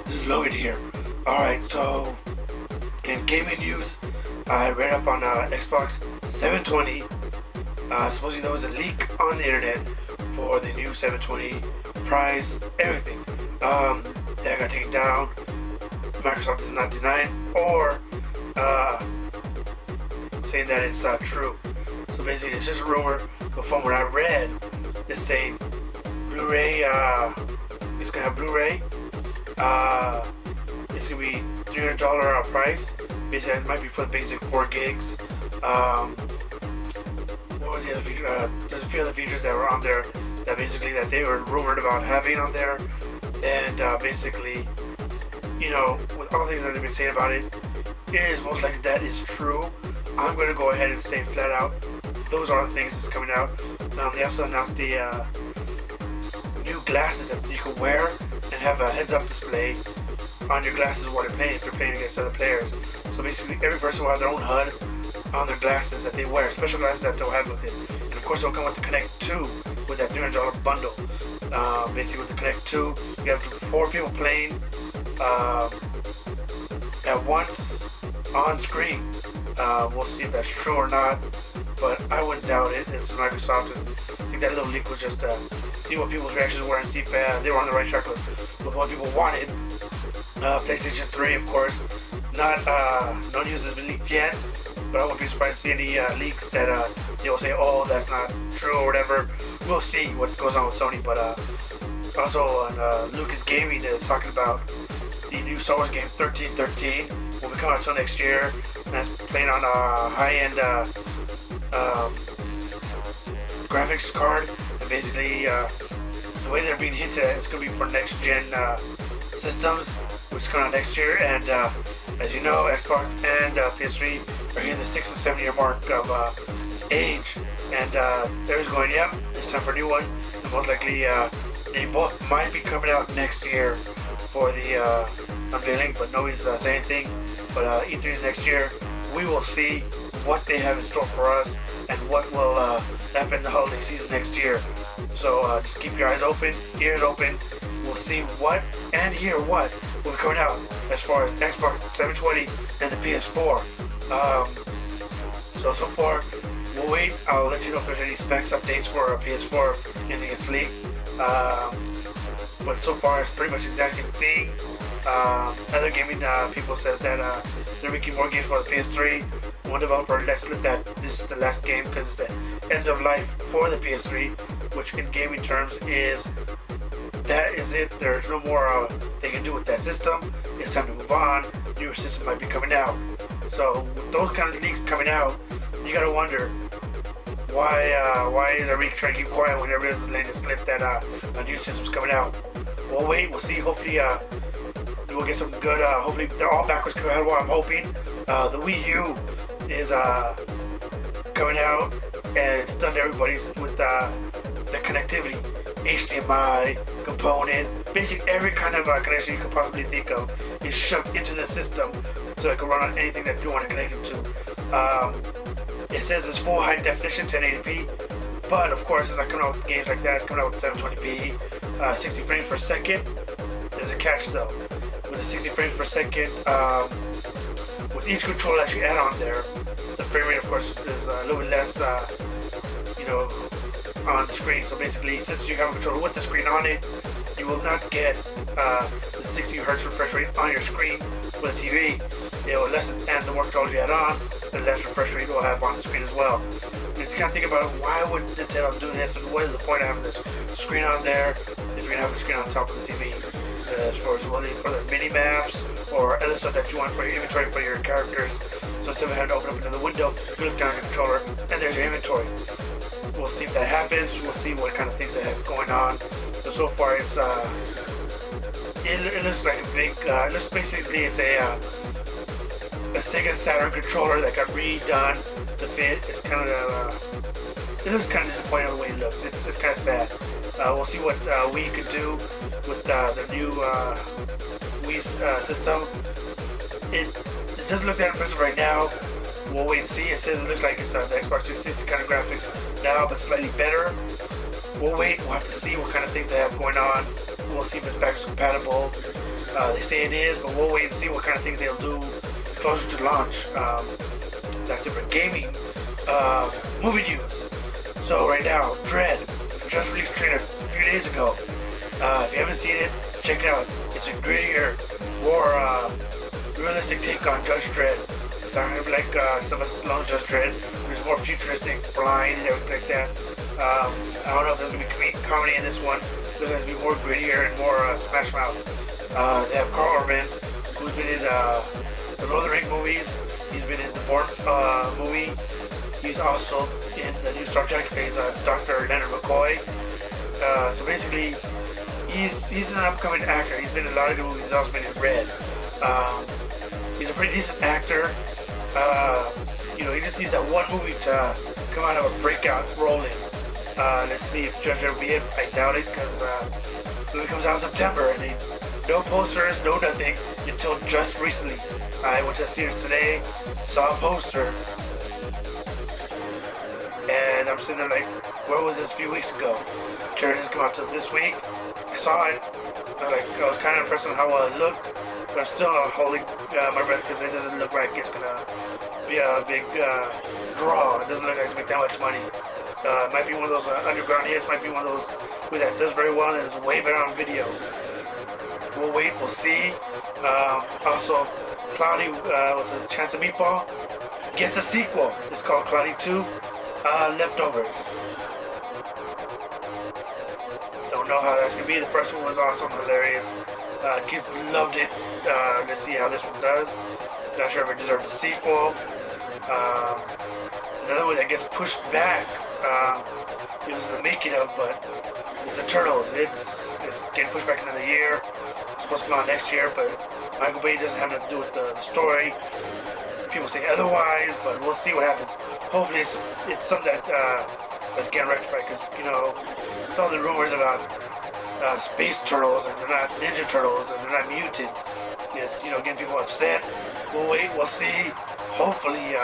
This is Logan here. Alright, so in gaming news, I read up on Xbox 720. Supposedly there was a leak on the internet for the new 720 price, everything. That got taken down. Microsoft does not deny it or saying that it's true. So basically, it's just a rumor. But from what I read, it's saying Blu-ray. It's gonna have Blu-ray. It's gonna be $300 price. Basically, it might be for the basic 4 gigs. What was the other feature? There's a few other features that were on there that basically that they were rumored about having on there, and basically, you know, with all the things that they've been saying about it, it is most likely that is true. I'm gonna go ahead and say flat out, those are the things that's coming out. They also announced the new glasses that you can wear and have a heads-up display on your glasses while you're playing if you're playing against other players. So basically, every person will have their own HUD on their glasses that they wear, special glasses that they'll have with it. And of course, they'll come with the Connect 2 with that $300 bundle. Basically, with the Connect 2, you have 4 people playing at once on screen. We'll see if that's true or not, but I wouldn't doubt it. It's Microsoft, and I think that little leak was just see what people's reactions were and see if they were on the right track with what people wanted. PlayStation 3, of course, no news has been leaked yet, but I wouldn't be surprised to see any leaks that they'll say, oh, that's not true or whatever. We'll see what goes on with Sony, but also on Lucas Gaming is talking about the new Star Wars game 1313 will be coming out until next year, and that's playing on a high-end graphics card, and basically the way they're being hinted at, it's going to be for next-gen systems, which is coming out next year, and as you know, Xbox and PS3 are hitting the 6 and 7 year mark of age, and they're going, yep, it's time for a new one, and most likely they both might be coming out next year for the unveiling, but nobody's saying anything. But E3 is next year. We will see what they have in store for us and what will happen in the holiday season next year. So just keep your eyes open, ears open. We'll see what and hear what will be coming out as far as Xbox 720 and the PS4. So far, we'll wait. I'll let you know if there's any specs updates for a PS4, anything is leaked. But so far, it's pretty much the exact same thing. Other gaming people says that they're making more games for the PS3. One developer let slip that this is the last game because it's the end of life for the PS3, which in gaming terms is that is it. There's no more they can do with that system. It's time to move on. Newer system might be coming out. So with those kind of leaks coming out, you gotta wonder why is everybody trying to keep quiet when everybody's letting it slip that a new system's coming out. We'll wait. We'll see. Hopefully, we'll get some good. Hopefully, they're all backwards compatible. I'm hoping. The Wii U is coming out, and it's done to everybody with the connectivity, HDMI component, basically every kind of connection you could possibly think of is shoved into the system, so it can run on anything that you want to connect it to. It says it's full high definition 1080p, but of course, it's not coming out with games like that. It's coming out with 720p, 60 frames per second. There's a catch though. With the 60 frames per second, with each controller that you add on there, the frame rate, of course, is a little bit less, on the screen. So basically, since you have a controller with the screen on it, you will not get the 60 Hz refresh rate on your screen with a TV. It will lessen, and the more controllers you add on, the less refresh rate it will have on the screen as well. And if you kind of think about it, why would Nintendo do this, and what is the point of having this screen on there if you're going to have the screen on top of the TV? As far as whether for the mini maps or other stuff that you want for your inventory for your characters. So instead of having to open up another window, you look down your controller, and there's your inventory. We'll see if that happens. We'll see what kind of things they have going on. So far, it's it looks like a big. It looks basically it's a Sega Saturn controller that got redone to fit. It's kind of it looks kind of disappointing the way it looks. It's kind of sad. We'll see what Wii can do with the new Wii system. It doesn't look that impressive right now. We'll wait and see. It says it looks like it's the Xbox 360 kind of graphics now, but slightly better. We'll wait. We'll have to see what kind of things they have going on. We'll see if it's backwards compatible. They say it is, but we'll wait and see what kind of things they'll do closer to launch. That's it for gaming. Movie news. So right now, Dread just released a trailer a few days ago. If you haven't seen it, check it out. It's a grittier, more realistic take on Judge Dredd. It's not gonna be like some of Stallone's Judge Dredd. It's more futuristic, blind, and everything like that. I don't know if there's gonna be comedy in this one. There's gonna be more grittier and more smash mouth. They have Carl Urban, who's been in the Lord of the Rings movies. He's been in the Bourne movie. He's also in the new Star Trek. He's Dr. Leonard McCoy. So basically, he's an upcoming actor. He's been in a lot of good movies. He's also been in Red. He's a pretty decent actor. He just needs that one movie to come out of a breakout role in. Let's see if Judge will be it. I doubt it because the movie comes out in September and no posters, no nothing until just recently. I went to the theaters today, saw a poster, and I'm sitting there like, where was this a few weeks ago? Trailer didn't come out till this week. I saw it. I was kind of impressed on how well it looked, but I'm still holding my breath because it doesn't look like it's gonna be a big draw. It doesn't look like it's gonna make that much money. It might be one of those underground hits. Might be one of those that does very well and is way better on video. We'll wait. We'll see. Also, Cloudy with a Chance of Meatball gets a sequel. It's called Cloudy 2. Leftovers. Don't know how that's gonna be. The first one was awesome, hilarious. Kids loved it. Let's see how this one does. Not sure if it deserves a sequel. Another one that gets pushed back. It was in the making of, but it's the Turtles. It's getting pushed back another year. It's supposed to come out next year, but Michael Bay doesn't have nothing to do with the story. People say otherwise, but we'll see what happens. Hopefully it's something that's getting rectified, because, with all the rumors about space turtles, and they're not Ninja Turtles, and they're not mutant, it's, getting people upset. We'll wait, we'll see. Hopefully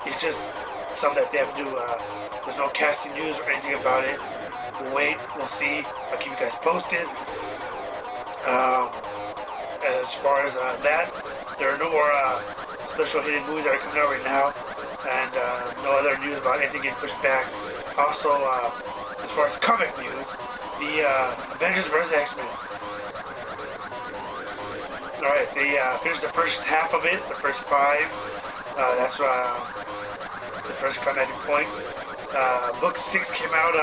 it's just something that they have to do. There's no casting news or anything about it. We'll wait, we'll see. I'll keep you guys posted. As far as that, there are no more special hidden movies that are coming out right now, and no other news about anything getting pushed back. Also, as far as comic news, the Avengers vs. X-Men. Alright, they finished the first half of it, the first 5. That's the first climactic point. Book 6 came out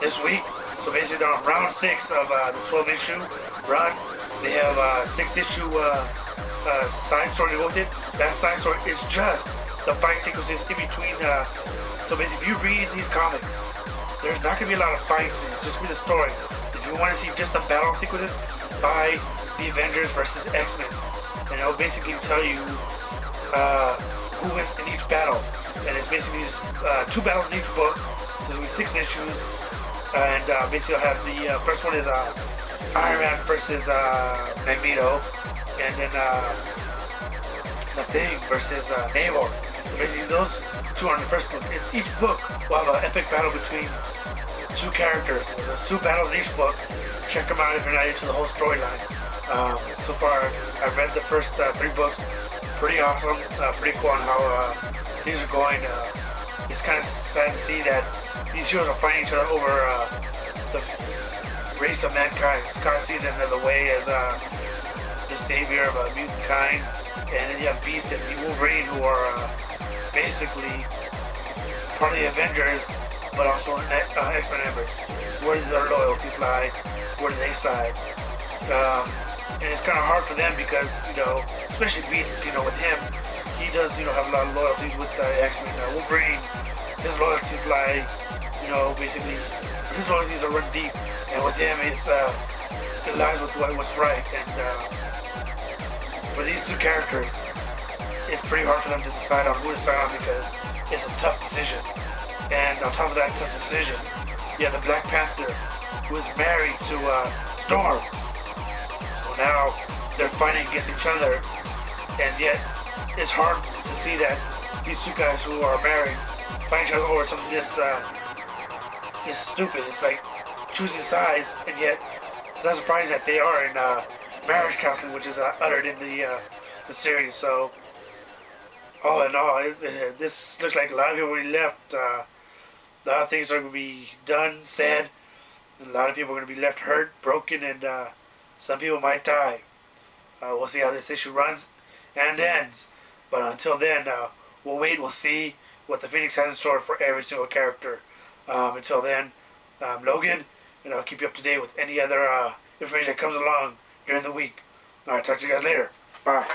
this week, so basically they're on round 6 of the 12-issue run. They have 6-issue side story with it. That side story is just the fight sequences in between. So basically, if you read these comics, there's not going to be a lot of fights. It's just be the story. If you want to see just the battle sequences, buy the Avengers versus X-Men, and it'll basically tell you who wins in each battle. And it's basically just 2 battles in each book. There's going to be 6 issues, and basically you'll have the first one is Iron Man versus Magneto, and then the Thing versus Namor. So basically those 2 are in the first book. Each book will have an epic battle between 2 characters. There's 2 battles in each book. Check them out if you're not into the whole storyline. So far, I've read the first 3 books. Pretty awesome. Pretty cool on how things are going. It's kind of sad to see that these heroes are fighting each other over the race of mankind. Scott sees it another way as the savior of mutant kind, and then you have Beast and Wolverine, who are basically part of the Avengers, but also X-Men members. Where do their loyalties lie? Where do they side? And it's kind of hard for them because, especially Beast, with him, he does, have a lot of loyalties with X-Men. Wolverine, his loyalties lie, basically, his loyalties are run deep, and with him, it lies with what's right. And for these 2 characters, it's pretty hard for them to decide on who to side on because it's a tough decision. And on top of that tough decision, you have the Black Panther, who is married to Storm. So now they're fighting against each other, and yet it's hard to see that these two guys who are married find each other over something this is stupid. It's like choosing sides, and yet it's not surprising that they are in marriage counseling, which is uttered in the series. So all in all, this looks like a lot of people will be left. A lot of things are going to be done, said. A lot of people are going to be left hurt, broken, and some people might die. We'll see how this issue runs and ends. But until then, we'll wait. We'll see what the Phoenix has in store for every single character. Until then, I'm Logan, and I'll keep you up to date with any other information that comes along during the week. Alright, talk to you guys later. Bye.